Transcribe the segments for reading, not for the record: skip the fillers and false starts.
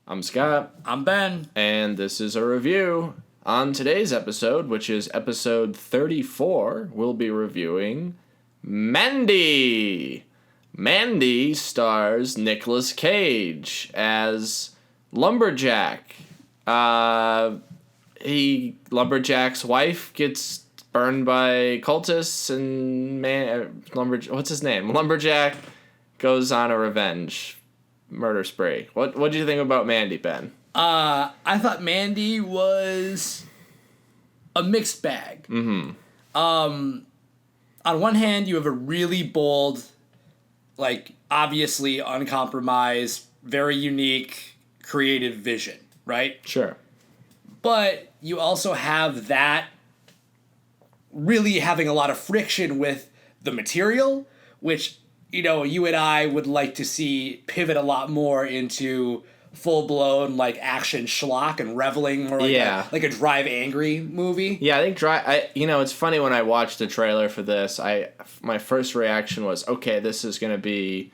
I'm Scott. I'm Ben. And this is a review. On today's episode, which is episode 34, we'll be reviewing Mandy. Mandy stars Nicolas Cage as Lumberjack. Lumberjack's wife gets burned by cultists, and what's his name? Lumberjack goes on a revenge murder spree. What did you think about Mandy, Ben? I thought Mandy was a mixed bag. Mm-hmm. On one hand, you have a really bold, obviously uncompromised, very unique, creative vision, right? Sure. But you also have that really having a lot of friction with the material, which, you and I would like to see pivot a lot more into full-blown action schlock and reveling, more like a Drive Angry movie. Yeah, I think it's funny when I watched the trailer for this, my first reaction was, okay, this is going to be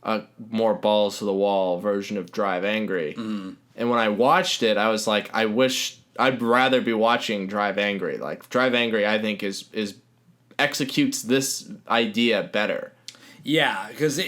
a more balls to the wall version of Drive Angry. Mm. And when I watched it, I was like, I'd rather be watching Drive Angry. Like, Drive Angry, I think is executes this idea better. Yeah, because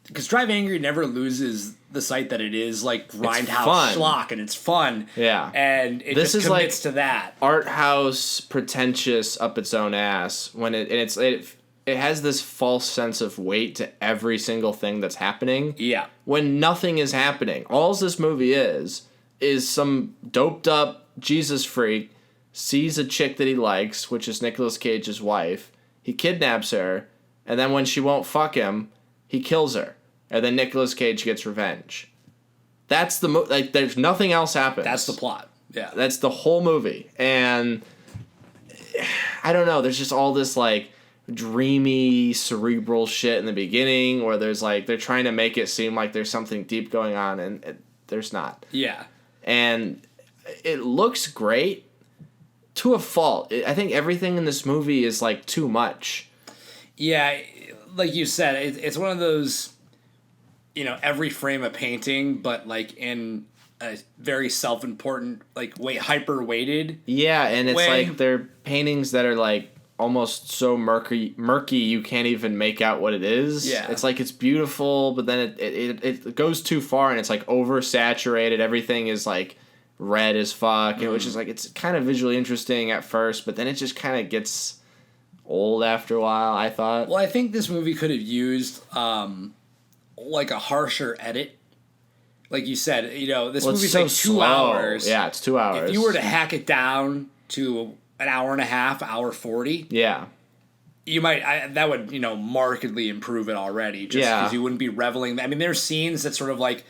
because Drive Angry never loses the sight that it is grindhouse schlock, and it's fun. Yeah, and this just commits to that art house, pretentious up its own ass. It has this false sense of weight to every single thing that's happening. Yeah, when nothing is happening, all this movie is some doped up Jesus freak sees a chick that he likes, which is Nicolas Cage's wife. He kidnaps her, and then when she won't fuck him, he kills her. And then Nicolas Cage gets revenge. That's the there's nothing else happens. That's the plot. Yeah. That's the whole movie. And I don't know, there's just all this dreamy, cerebral shit in the beginning where there's they're trying to make it seem like there's something deep going on, and there's not. Yeah. And it looks great to a fault. I think everything in this movie is too much. Yeah, like you said, it's one of those, every frame a painting, but in a very self-important, hyper-weighted. Yeah, and it's way. They're paintings that are almost so murky you can't even make out what it is. Yeah. It's it's beautiful, but then it goes too far, and it's oversaturated. Everything is red as fuck, which is it's kind of visually interesting at first, but then it just kind of gets old after a while, I thought. Well, I think this movie could have used a harsher edit. Like you said, this movie's so 2 slow. hours. Yeah, it's 2 hours. If you were to hack it down to an hour and a half, hour 40, yeah, you might that would markedly improve it already. Just because you wouldn't be reveling. I mean, there's scenes that sort of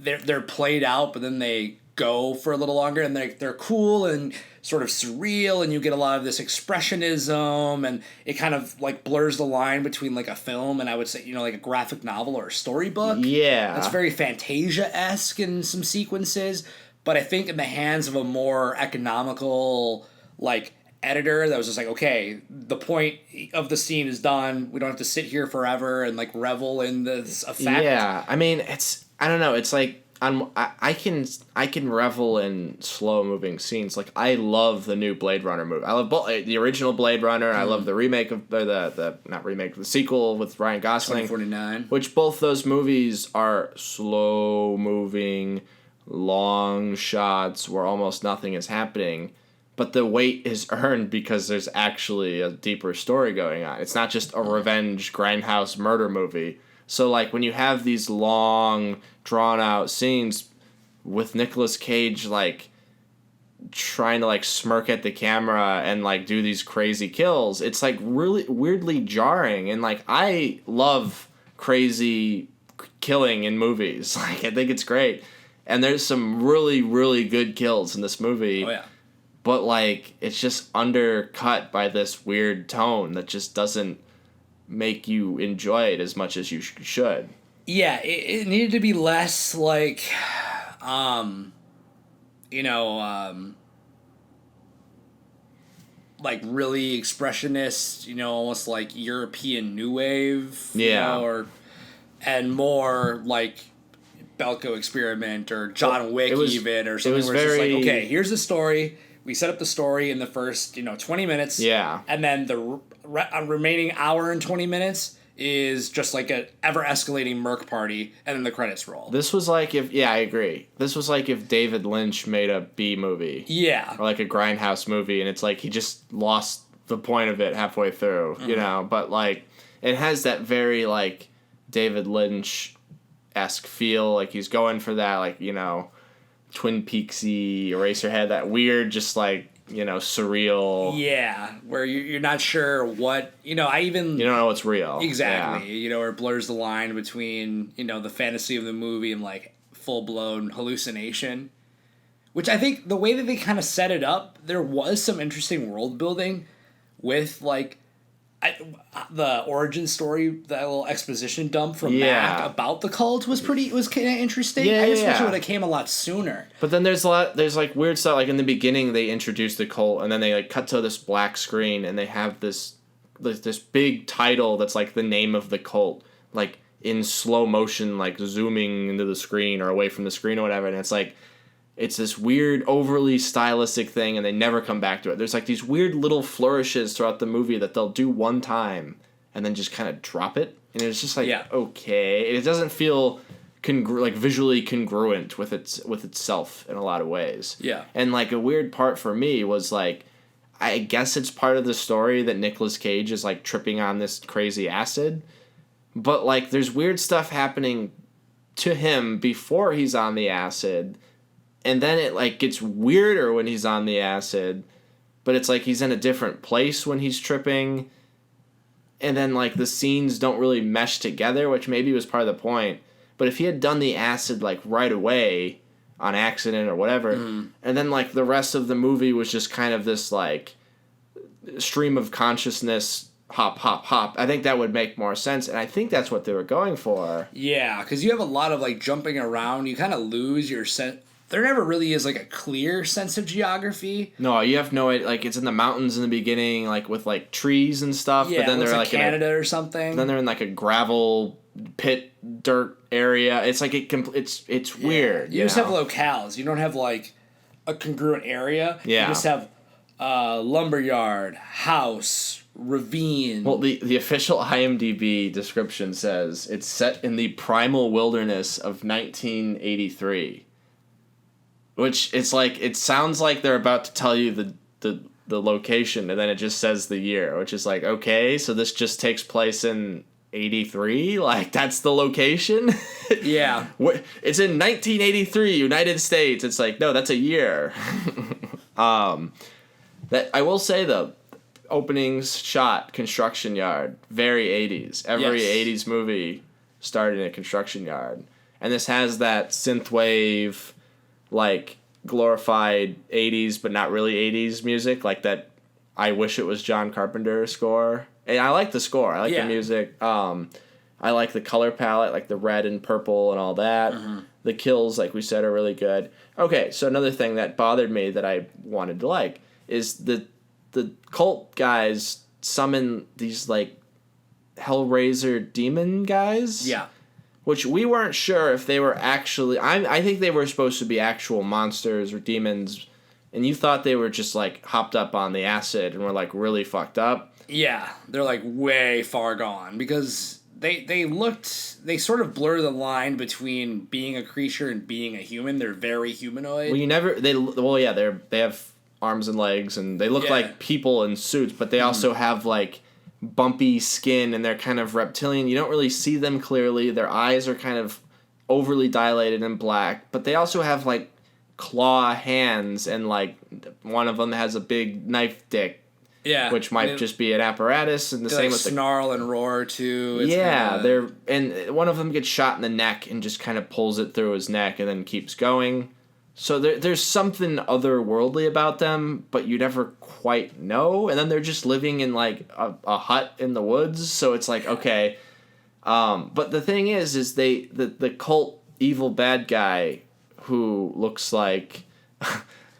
they're played out, but then they go for a little longer, and they're cool and sort of surreal, and you get a lot of this expressionism, and it kind of blurs the line between a film and I would say a graphic novel or a storybook. Yeah, it's very Fantasia-esque in some sequences, but I think in the hands of a more economical editor that was just okay, the point of the scene is done, we don't have to sit here forever and revel in this effect. Yeah, I mean, I don't know, it's I can revel in slow moving scenes. I love the new Blade Runner movie. I love the original Blade Runner. I love the remake of the not remake, the sequel with Ryan Gosling, 2049. Which both those movies are slow moving, long shots where almost nothing is happening, but the weight is earned because there's actually a deeper story going on. It's not just a revenge grindhouse murder movie. So when you have these long, drawn out scenes with Nicolas Cage trying to smirk at the camera and do these crazy kills, it's really weirdly jarring. And I love crazy killing in movies. I think it's great. And there's some really, really good kills in this movie. Oh yeah. But it's just undercut by this weird tone that just doesn't make you enjoy it as much as you should. Yeah, it needed to be less really expressionist, almost European New Wave, yeah, and more Belko Experiment or John Wick or something where it's just very... like, okay, here's the story. We set up the story in the first, 20 minutes. Yeah. And then the remaining hour and 20 minutes is just like a ever-escalating Merc party, and then the credits roll. This was like if... Yeah, I agree. This was like if David Lynch made a B movie. Yeah. Or like a Grindhouse movie, and it's like he just lost the point of it halfway through, you know? But, like, it has that very, like, David Lynch-esque feel. Like, he's going for that, like, Twin Peaksy, Eraserhead, that weird, just, like, surreal. Yeah, where you're not sure what, I even... You don't know what's real. Exactly. Yeah. Or it blurs the line between, the fantasy of the movie and, like, full-blown hallucination. Which I think the way that they kind of set it up, there was some interesting world building with, like, the origin story, that little exposition dump from Mac about the cult was kind of interesting. I just wish it would have came a lot sooner. But then there's like weird stuff. Like in the beginning, they introduce the cult, and then they like cut to this black screen, and they have this big title that's like the name of the cult, like in slow motion, like zooming into the screen or away from the screen or whatever, and it's like. It's this weird, overly stylistic thing, and they never come back to it. There's like these weird little flourishes throughout the movie that they'll do one time and then just kind of drop it. And it's just like, okay. It doesn't feel like visually congruent with itself in a lot of ways. Yeah. And like a weird part for me was like, I guess it's part of the story that Nicolas Cage is like tripping on this crazy acid. But like there's weird stuff happening to him before he's on the acid. And then it, like, gets weirder when he's on the acid. But it's like he's in a different place when he's tripping. And then, like, the scenes don't really mesh together, which maybe was part of the point. But if he had done the acid, like, right away on accident or whatever, and then, like, the rest of the movie was just kind of this, like, stream of consciousness, hop, hop, hop, I think that would make more sense. And I think that's what they were going for. Yeah, because you have a lot of, like, jumping around. You kind of lose your sense. There never really is, like, a clear sense of geography. No, you have no idea. Like, it's in the mountains in the beginning, like, with, like, trees and stuff. Yeah, but then they're, like, Canada or something. Then they're in, like, a gravel pit dirt area. It's, like, it's weird. You just have locales. You don't have, like, a congruent area. Yeah. You just have lumberyard, house, ravine. Well, the official IMDb description says it's set in the primal wilderness of 1983. Which it's like it sounds like they're about to tell you the location, and then it just says the year, which is like, okay, so this just takes place in 83? Like that's the location? Yeah. It's in 1983, United States. It's like, no, that's a year. That I will say though, openings shot, construction yard, very 80s. Every 80s movie started in a construction yard. And this has that synthwave, like, glorified 80s but not really 80s music, like that I Wish It Was John Carpenter score. And I like the score. I like the music. I like the color palette, like the red and purple and all that. The kills, like we said, are really good. Okay, so another thing that bothered me that I wanted to like is the cult guys summon these, like, Hellraiser demon guys. Yeah. Which we weren't sure if they were actually... I think they were supposed to be actual monsters or demons, and you thought they were just, like, hopped up on the acid and were, like, really fucked up. Yeah, they're, like, way far gone, because they sort of blur the line between being a creature and being a human. They're very humanoid. Well, they have arms and legs, and they look like people in suits, but they also have, like... bumpy skin, and they're kind of reptilian. You don't really see them clearly. Their eyes are kind of overly dilated and black, but they also have like claw hands, and like one of them has a big knife dick. Yeah, which might just be an apparatus, and the same with snarl and roar too. And one of them gets shot in the neck and just kind of pulls it through his neck and then keeps going. So there's something otherworldly about them, but you never quite know. And then they're just living in, like, a hut in the woods. So it's like, okay. But the thing is the cult evil bad guy who looks like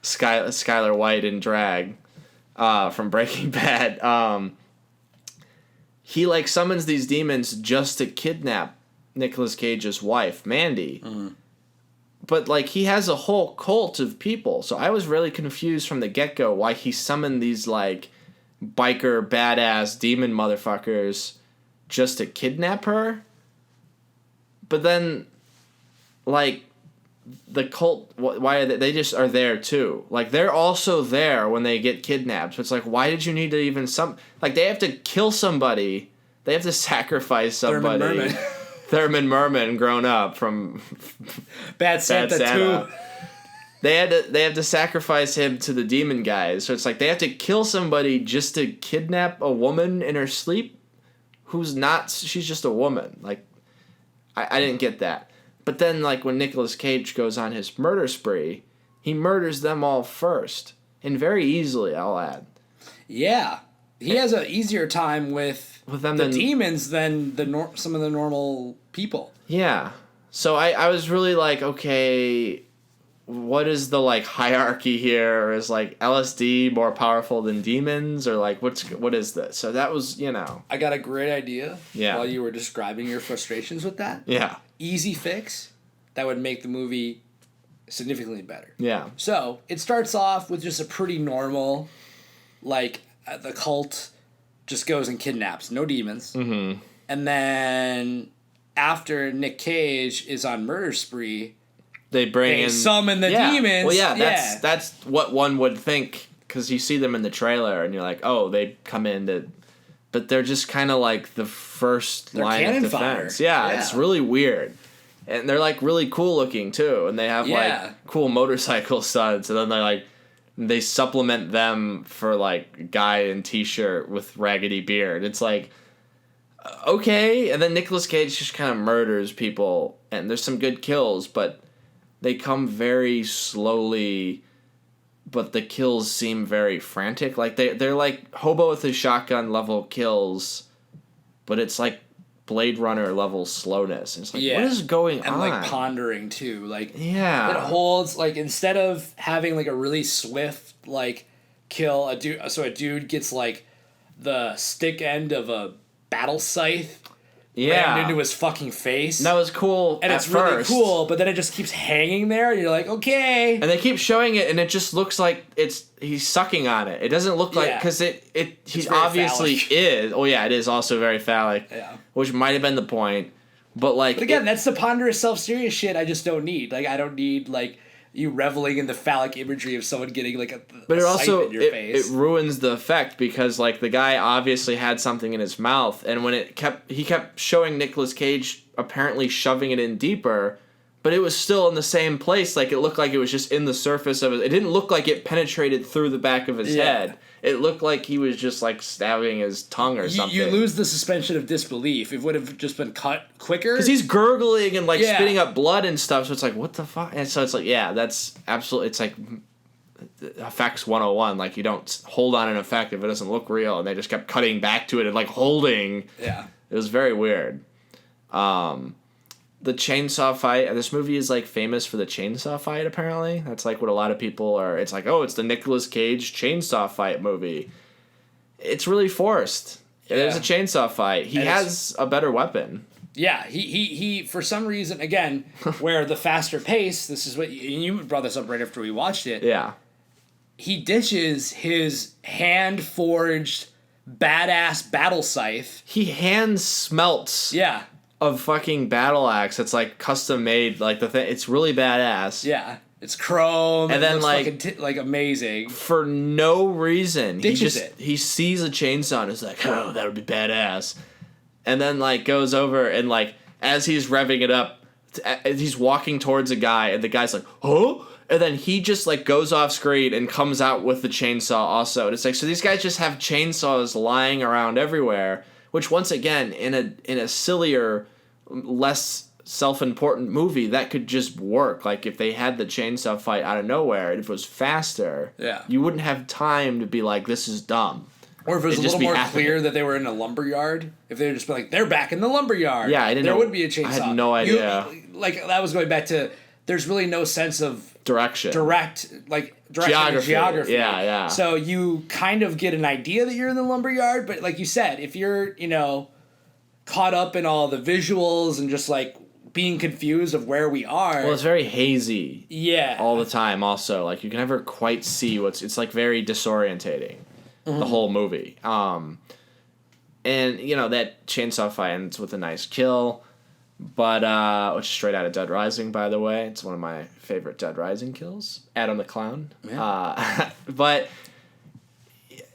Skylar White in drag from Breaking Bad, he, like, summons these demons just to kidnap Nicolas Cage's wife, Mandy. But, like, he has a whole cult of people. So I was really confused from the get-go why he summoned these, like, biker, badass, demon motherfuckers just to kidnap her. But then, like, the cult, why are they just are there, too. Like, they're also there when they get kidnapped. So it's like, why did you need to even like, they have to kill somebody. They have to sacrifice somebody. Thurman Merman grown up from Bad Santa 2. They have to sacrifice him to the demon guys. So it's like they have to kill somebody just to kidnap a woman in her sleep she's just a woman. Like, I didn't get that. But then, like, when Nicolas Cage goes on his murder spree, he murders them all first. And very easily, I'll add. Yeah. He has an easier time with them the demons than some of the normal people. Yeah. So I was really like, okay, what is the, like, hierarchy here? Or is, like, LSD more powerful than demons? Or, like, what is this? So that was, I got a great idea. Yeah. While you were describing your frustrations with that. Yeah. Easy fix that would make the movie significantly better. Yeah. So it starts off with just a pretty normal, like, the cult just goes and kidnaps, no demons. Mm-hmm. And then after Nick Cage is on murder spree, they summon the demons. Well, yeah, that's what one would think, because you see them in the trailer and you're like, oh, they come in but they're just kind of like the first line of defense. Yeah, it's really weird. And they're, like, really cool looking too, and they have like cool motorcycle studs, and then they supplement them for, like, guy in t-shirt with raggedy beard. It's like, okay. And then Nicolas Cage just kind of murders people, and there's some good kills, but they come very slowly, but the kills seem very frantic. Like, they're like Hobo with a Shotgun level kills, but it's like Blade Runner level slowness. And it's like, what is going on? And, like, pondering, too. Like, yeah. It holds, like, instead of having, like, a really swift, like, kill, a dude gets, like, the stick end of a battle scythe rammed into his fucking face. And that was cool. And it's really cool, but then it just keeps hanging there, and you're like, okay. And they keep showing it, and it just looks like he's sucking on it. It doesn't look like, because he obviously is. Oh yeah, it is also very phallic. Yeah. Which might have been the point, but again, that's the ponderous, self-serious shit I just don't need. Like, I don't need, like, you reveling in the phallic imagery of someone getting, like, but it also in your face. It ruins the effect, because, like, the guy obviously had something in his mouth, and when he kept showing Nicolas Cage apparently shoving it in deeper, but it was still in the same place. Like, it looked like it was just in the surface of it. It didn't look like it penetrated through the back of his head. It looked like he was just, like, stabbing his tongue or something. You lose the suspension of disbelief. It would have just been cut quicker. Because he's gurgling and, like, spitting up blood and stuff, so it's like, what the fuck? And so it's like, yeah, that's absolutely, it's like effects 101. Like, you don't hold on an effect if it doesn't look real, and they just kept cutting back to it and, like, holding. Yeah. It was very weird. The chainsaw fight, this movie is, like, famous for the chainsaw fight, apparently. That's, like, what a lot of people are, it's like, oh, it's the Nicolas Cage chainsaw fight movie. It's really forced. Yeah. There's a chainsaw fight. He has a better weapon. Yeah, he for some reason, again, where the faster pace, this is what, you brought this up right after we watched it. Yeah. He ditches his hand-forged, badass battle scythe. He hand smelts. Yeah. Of fucking battle axe. It's like custom made, like the thing. It's really badass. Yeah, it's chrome. And then like amazing. For no reason, he sees a chainsaw and is like, oh, that would be badass. And then, like, goes over and, like, as he's revving it up, he's walking towards a guy, and the guy's like, huh? And then he just, like, goes off screen and comes out with the chainsaw also. And it's like, so these guys just have chainsaws lying around everywhere. Which, once again, in a sillier, less self-important movie, that could just work. Like, if they had the chainsaw fight out of nowhere, and if it was faster, you wouldn't have time to be like, this is dumb. Or if it was a little more clear that they were in a lumberyard. If they had just been like, they're back in the lumberyard. Yeah, I didn't know. There would be a chainsaw. I had no idea. That was going back to, there's really no sense of direction. Geography. Yeah. So you kind of get an idea that you're in the lumberyard, but like you said, if you're, caught up in all the visuals and just, like, being confused of where we are. Well, it's very hazy. Yeah. All the time. Also, like you can never quite see what's. It's like very disorientating. The whole movie. And that chainsaw fight ends with a nice kill. But, which is straight out of Dead Rising, by the way. It's one of my favorite Dead Rising kills. Adam the Clown. Yeah. But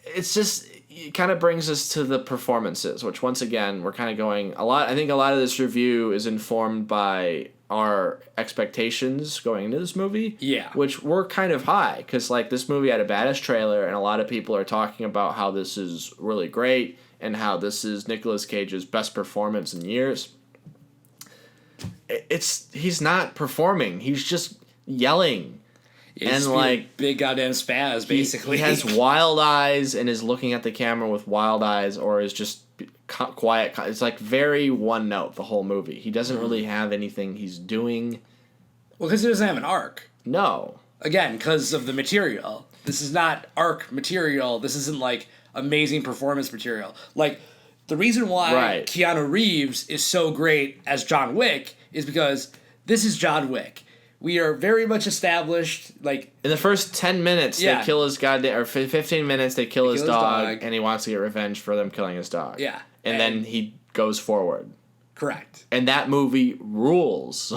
it's just, it kind of brings us to the performances, which once again, we're kind of going a lot. I think a lot of this review is informed by our expectations going into this movie. Yeah. Which were kind of high, because, like, this movie had a badass trailer, and a lot of people are talking about how this is really great, and how this is Nicolas Cage's best performance in years. He's not performing. He's just yelling. He's and like big goddamn spaz, basically. He has wild eyes and is looking at the camera with wild eyes, or is just quiet. It's like very one note the whole movie. He doesn't really have anything he's doing. Well, because he doesn't have an arc. No. Again, because of the material. This is not arc material. This isn't like amazing performance material. Like, the reason why Keanu Reeves is so great as John Wick is because this is John Wick. We are very much established, like... In the first 10 minutes, they kill his goddamn... Or 15 minutes, they kill his dog, and he wants to get revenge for them killing his dog. Yeah. And then he goes forward. Correct. And that movie rules.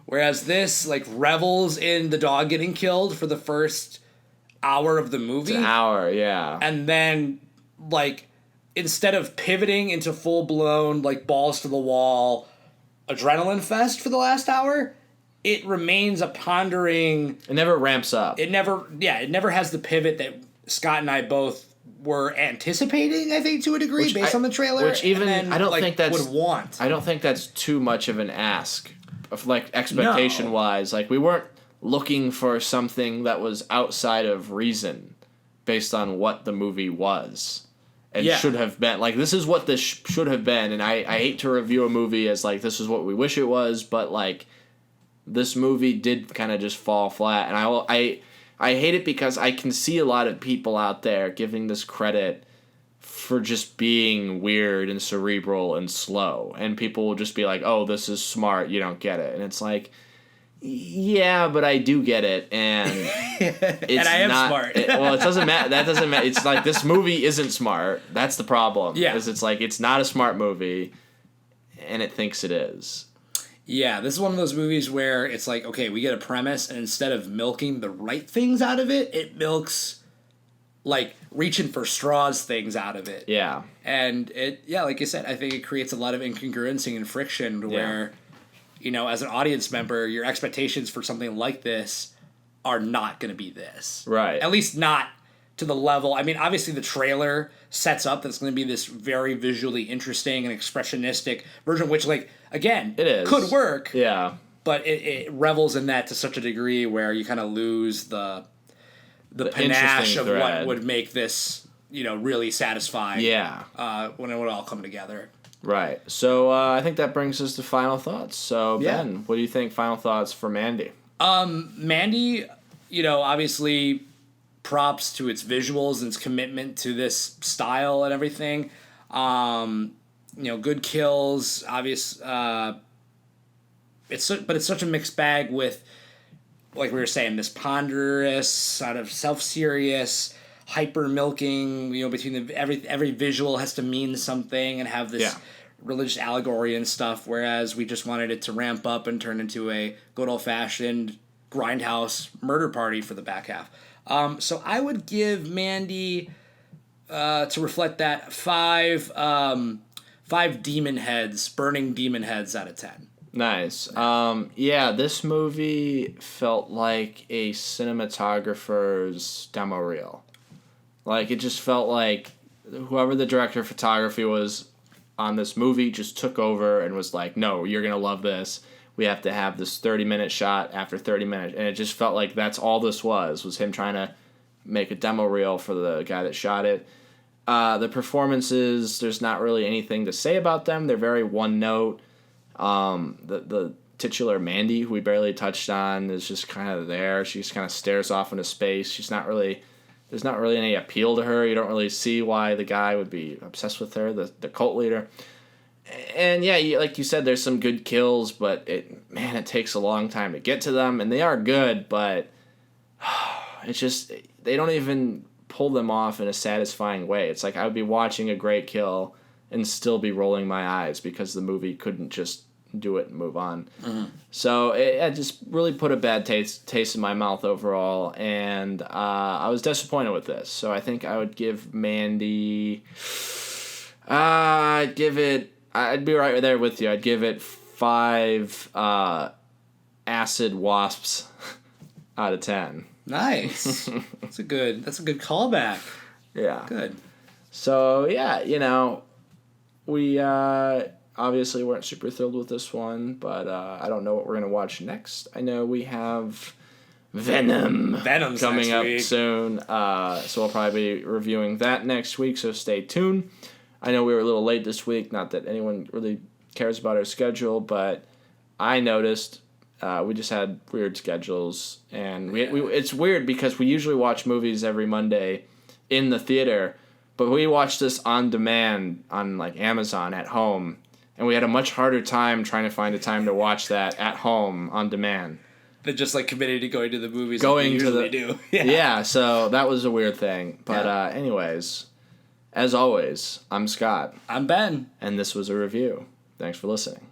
Whereas this, like, revels in the dog getting killed for the first hour of the movie. It's an hour, yeah. And then, like... Instead of pivoting into full-blown, like, balls-to-the-wall adrenaline fest for the last hour, it remains a pondering... It never ramps up. It never has the pivot that Scott and I both were anticipating, I think, to a degree, based on the trailer. Which even, I don't think that's... would want. I don't think that's too much of an ask, of, like, expectation-wise. Like, we weren't looking for something that was outside of reason based on what the movie was. And should have been. Like, this is what this should have been. And I hate to review a movie as, like, this is what we wish it was. But, like, this movie did kind of just fall flat. And I hate it because I can see a lot of people out there giving this credit for just being weird and cerebral and slow. And people will just be like, oh, this is smart. You don't get it. And it's like... Yeah, but I do get it, and it's and I am not, smart. It doesn't matter. That doesn't matter. It's like this movie isn't smart. That's the problem. Yeah, it's like it's not a smart movie, and it thinks it is. Yeah, this is one of those movies where it's like, okay, we get a premise, and instead of milking the right things out of it, it milks like reaching for straws things out of it. Yeah, and like you said, I think it creates a lot of incongruency and friction where. You know, as an audience member, your expectations for something like this are not going to be this. Right. At least not to the level. I mean, obviously the trailer sets up that it's going to be this very visually interesting and expressionistic version, which, like, again, it is. Could work. Yeah. But it revels in that to such a degree where you kind of lose the panache of what would make this, you know, really satisfying. Yeah. When it would all come together. Right. So I think that brings us to final thoughts. So, Ben, what do you think? Final thoughts for Mandy? Mandy, you know, obviously props to its visuals and its commitment to this style and everything. You know, good kills, obvious. But it's such a mixed bag with, like we were saying, this ponderous, sort of self-serious, hyper milking, you know, between every visual has to mean something and have this religious allegory and stuff, whereas we just wanted it to ramp up and turn into a good old-fashioned grindhouse murder party for the back half. So I would give Mandy, to reflect that, five demon heads, burning demon heads out of 10. Nice. This movie felt like a cinematographer's demo reel. Like, it just felt like whoever the director of photography was on this movie just took over and was like, no, you're going to love this. We have to have this 30-minute shot after 30 minutes. And it just felt like that's all this was him trying to make a demo reel for the guy that shot it. The performances, there's not really anything to say about them. They're very one note. The titular Mandy, who we barely touched on, is just kind of there. She just kind of stares off into space. There's not really any appeal to her. You don't really see why the guy would be obsessed with her, the cult leader. And yeah, like you said, there's some good kills, but it takes a long time to get to them, and they are good, but it's just they don't even pull them off in a satisfying way. It's like I would be watching a great kill and still be rolling my eyes because the movie couldn't just do it and move on. Mm-hmm. So it just really put a bad taste in my mouth overall, and I was disappointed with this. So I think I would give Mandy. I'd be right there with you. I'd give it 5 acid wasps out of 10. Nice. That's a good callback. Yeah. Good. So yeah, we obviously weren't super thrilled with this one, but I don't know what we're gonna watch next. I know we have Venom's coming up soon, so we'll probably be reviewing that next week. So stay tuned. I know we were a little late this week. Not that anyone really cares about our schedule, but I noticed we just had weird schedules, and we it's weird because we usually watch movies every Monday in the theater, but we watched this on demand on like Amazon at home, and we had a much harder time trying to find a time to watch that at home on demand. They're just like committed to going to the movies like they usually do. Yeah, so that was a weird thing. But anyways, as always, I'm Scott. I'm Ben. And this was a review. Thanks for listening.